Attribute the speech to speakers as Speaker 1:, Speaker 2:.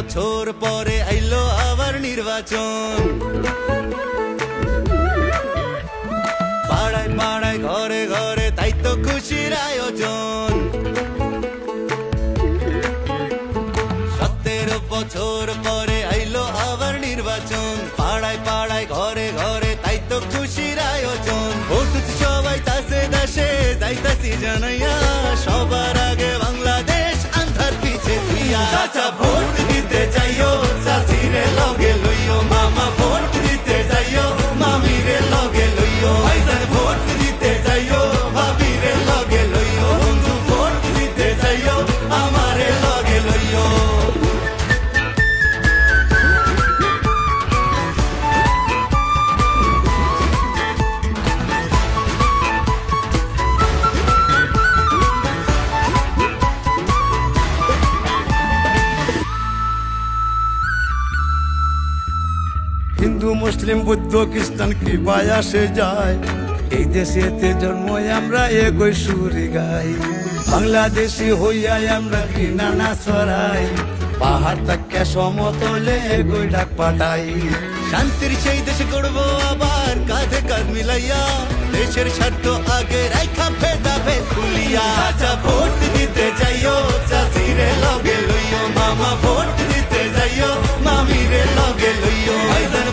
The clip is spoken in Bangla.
Speaker 1: বছর পরে আইলো আবার নির্বাচন। পাড়ায় পাড়ায় ঘরে ঘরে তাই তো খুশির আয়োজন। 17 বছর পরে আইলো আবার নির্বাচন। পাড়ায় পাড়ায় ঘরে ঘরে তাই তো খুশির আয়োজন। ভোট সবাই তাসে দেশে যাইতাছি জানাইয়া, সবার আগে বাংলাদেশ আন্ধার পিছে তুইয়া। চাচা ভোট দিতে যাইও, চাচিরে লগে লইও, মামা ভোট দিতে যাইও, মামিরে লগে লইও। ভাইজান ভোট দিতে যাইও, ভাবিরে লগে লইও, বন্ধু ভোট দিতে যাইও, আমারে লগে লইও।
Speaker 2: হিন্দু মুসলিম বৌদ্ধ খ্রিস্টান কৃপায় আসে যায়, এই দেশেতে জন্ম আমরা একই সুরে গাই। বাংলাদেশি হইয়া আমরা ঘৃণা না ছড়াই, পাহাড় থেকে সমতলে একই ডাক পাঠাই।
Speaker 1: শান্তির সেই দেশ গড়বো আবার কাঁধে কাঁধ মিলাইয়া, দেশের স্বার্থ আগে রাইখা ভেদা ভেদ ভুলিয়া। চাচা ভোট দিতে যাইও, চাচিরে লগে লইও, মামা ভোট দিতে যাইও, মামিরে লগে লইও। ভাইজান